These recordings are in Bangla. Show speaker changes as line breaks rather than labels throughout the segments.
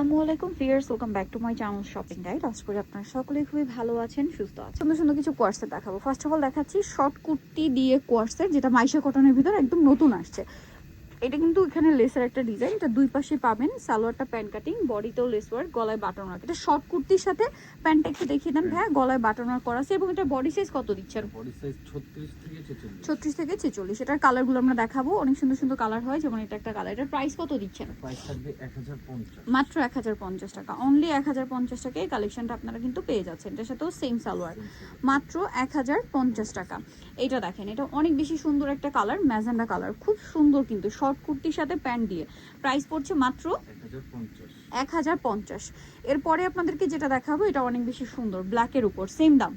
আসসালামু আলাইকুম viewers, welcome back to my channel shopping guide. আশা করি আপনারা সকলেই খুবই ভালো আছেন, সুস্থ আছেন। সুন্দর সুন্দর কিছু কোয়ার্সেট দেখাবো। ফার্স্ট অফ অল দেখাচ্ছি শর্ট কুর্তি দিয়ে কোয়ার্সেট, যেটা মাইশা কটনের ভিতর একদম নতুন আসছে। এটা কিন্তু এখানে লেসের একটা ডিজাইন, এটা দুই পাশে পাবেন। সালোয়ারটা প্যান্ট কাটিং, বডিতেও লেস ওয়ার্ক, গলায় বাটন ওয়ার্ক। এটা শর্ট কুর্তির সাথে প্যান্টটা একটু দেখিয়ে দেন ভাইয়া। গলায় বাটন ওয়ার্ক করা আছে এবং এটা বডি সাইজ কত দিচ্ছেন?
বডি সাইজ 36 থেকে 46।
36 থেকে 46। এটার কালারগুলো আমরা দেখাবো, অনেক সুন্দর সুন্দর কালার হয়, যেমন এটা একটা কালার। এটার প্রাইস কত দিচ্ছেন?
প্রাইস থাকবে 1050,
মাত্র 1050 টাকা। অনলি 1050 টাকায় এই কালেকশনটা আপনারা কিন্তু পেয়ে যাচ্ছেন। এটার সাথেও সেম সালোয়ার, মাত্র 1050 টাকা। এটা দেখেন, এটা অনেক বেশি সুন্দর একটা কালার, ম্যাজেন্ডা কালার, খুব সুন্দর কিন্তু শর্ট কুর্তির সাথে প্যান্ট দিয়ে। প্রাইস পড়ছে মাত্র 1050। এরপরে আপনাদেরকে যেটা দেখাবো এটা অনেক বেশি সুন্দর, ব্ল্যাকের উপর সেম দাম,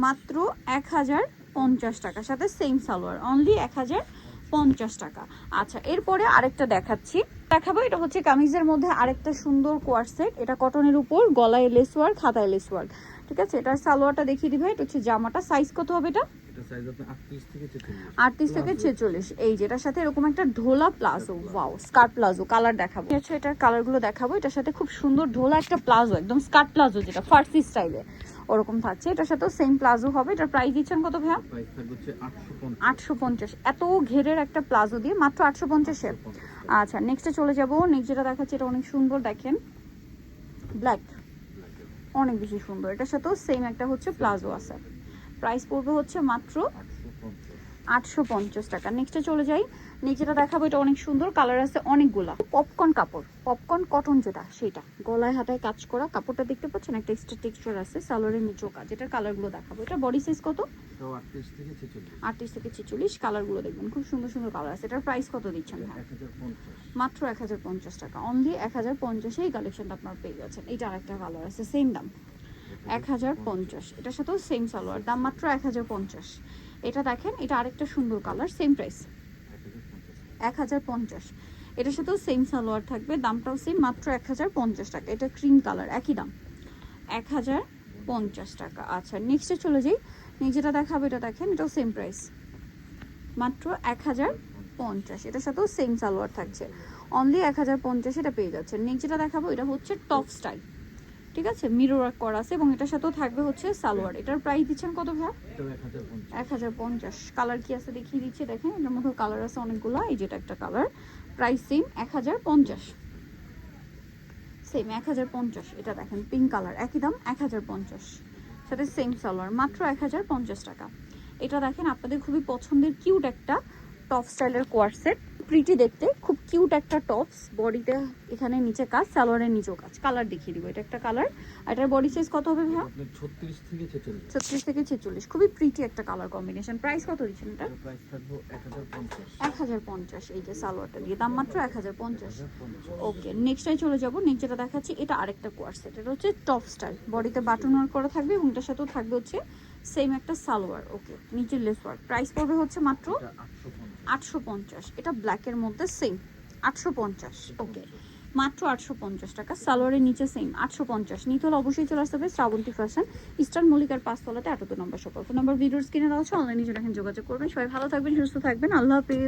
মাত্র 1050 টাকা, সাথে সেম সালোয়ার, অনলি 1050 টাকা। আচ্ছা, এরপরে আরেকটা দেখাবো। এটা হচ্ছে কামিজের মধ্যে আরেকটা সুন্দর কোয়ার্সেট। এটা কটনের উপর, গলায় লেস ওয়ার্ক, হাতায় লেস ওয়ার্ক। ঠিক আছে, এটার সালোয়ারটা দেখিয়ে দিবে। এটা হচ্ছে জামাটা, সাইজ কত হবে এটা?
এটা সাইজ আপনার 38 থেকে 46।
38 থেকে 46। এই যে এটার সাথে এরকম একটা ঢোলা palazzo, wow, skirt palazzo colour দেখাবো। আচ্ছা, এটার কালারগুলো দেখাবো। এটার সাথে খুব সুন্দর ঢোলা একটা প্লাজো, একদম স্কার্ট প্লাজো, যেটা ফার্সি স্টাইলে ওরকম থাকছে। এটার সাথেও সেম প্লাজো হবে। এটার প্রাইস দিচ্ছেন কত ভাইয়া?
প্রাইস থাকবে হচ্ছে
850। এত ঘেরের একটা প্লাজো দিয়ে মাত্র 850 এর। আচ্ছা, নেক্সটে চলে যাবো। নেক্সট যেটা দেখাচ্ছে এটা অনেক সুন্দর, দেখেন, ব্ল্যাক, অনেক বেশি সুন্দর। এটার সাথেও সেম একটা হচ্ছে প্লাজো আছে। প্রাইস পড়বে হচ্ছে মাত্র 850 টাকা। নেক্সটে চলে যাই। নিচেটা দেখাবো, এটা অনেক সুন্দর, কালার আছে অনেকগুলা। পপকর্ন কাপড়, পপকর্ন কটন যেটা, সেটা গলায় হাতায় কাজ করা। কাপড়টা দেখতে পাচ্ছেন, একটা এক্সট্রা টেক্সচার আছে, সালোয়ারের নিচেও কাজ। এটার কালারগুলো দেখাবো। এটা বডি সাইজ কত?
38 থেকে 46।
38 থেকে 46। কালারগুলো দেখবেন, খুব সুন্দর সুন্দর কালার আছে। এটার প্রাইস কত দিচ্ছেন?
1050,
মাত্র 1050 টাকা। অনলি 1050 এই কালেকশনটা আপনারা পেয়ে যাচ্ছেন। এটা আরেকটা কালার আছে, সেম দাম, 1050। এটার সাথেও সেম সালোয়ার, দাম মাত্র 1050। এটা দেখেন, এটা আরেকটা সুন্দর কালার, সেম প্রাইস 1050। এটার সাথেও সেম সালোয়ার থাকবে, দামটাও সেম, মাত্র 1050 টাকা। এটা ক্রিম কালার, একই দাম, 1050 টাকা। আচ্ছা, নেক্সটে চলে যাই। নেক্সট যেটা দেখাবো এটা দেখেন, এটাও সেম প্রাইস, মাত্র 1050। এটার সাথেও সেম সালোয়ার থাকছে, অনলি 1050 এটা পেয়ে যাচ্ছেন। নেক্সট যেটা দেখাবো এটা হচ্ছে টপ স্টাইল, ঠিক আছে, মিরর ওয়ার্ক করা আছে এবং এটার সাথেও থাকবে হচ্ছে সালোয়ার। এটার প্রাইস দিচ্ছেন কত ভাইয়া? 1050। কালার কি আছে দেখিয়ে দিচ্ছি, দেখেন, এটার মধ্যে কালার আছে অনেকগুলো। এই যেটা একটা কালার, প্রাইস সেম 1050, সেম 1050। এটা দেখেন পিঙ্ক কালার, একই দাম 1050, সাথে সেম সালোয়ার, মাত্র 1050 টাকা। এটা দেখেন আপনাদের খুবই পছন্দের কিউট একটা টপ স্টাইলের কোয়ার্সেট, প্রিটি দেখতে, খুব কিউট একটা টপস। বডিতে এখানে নিচে কাজ, সালোয়ারের নিচেও কাজ। কালার দেখিয়ে দিব, এটা একটা কালার। আর এটার বডি সাইজ কত হবে ভাইয়া?
আপনার 36 থেকে 46।
36 থেকে 46। খুবই প্রিটি একটা কালার কম্বিনেশন। প্রাইস কত দিচ্ছেন এটা?
প্রাইস থাকবে 1050।
1050। এই যে সালোয়ারটা দিয়ে, দাম মাত্র 1050। ওকে, নেক্সটে চলে যাব। নেক্সট যেটা দেখাচ্ছি এটা আরেকটা কোয়ার্সেট। এটা হচ্ছে টপ স্টাইল, বডিতে বাটন ওয়ার্ক করা থাকবে এবং এটার সাথেও থাকবে হচ্ছে সেম একটা সালোয়ার। ওকে, নিচে লেস ওয়ার্ক। প্রাইস পড়বে হচ্ছে মাত্র 850। এটা ব্ল্যাকের মধ্যে সেম 850। ওকে, মাত্র 850 টাকা। সালোয়ারের নিচে সেম 850। নিতে হলে অবশ্যই চলে আসতে হবে শ্রাবন্তী ফ্যাশন, ইস্টার্ন মল্লিকার 5 তলাতে 78 নম্বর শপ। ফোন নাম্বার ভিডিওর স্ক্রিনে দেওয়া আছে, অনলাইনে জন্য যোগাযোগ করবেন। সবাই ভালো থাকবেন, সুস্থ থাকবেন, আল্লাহ হাফেজ।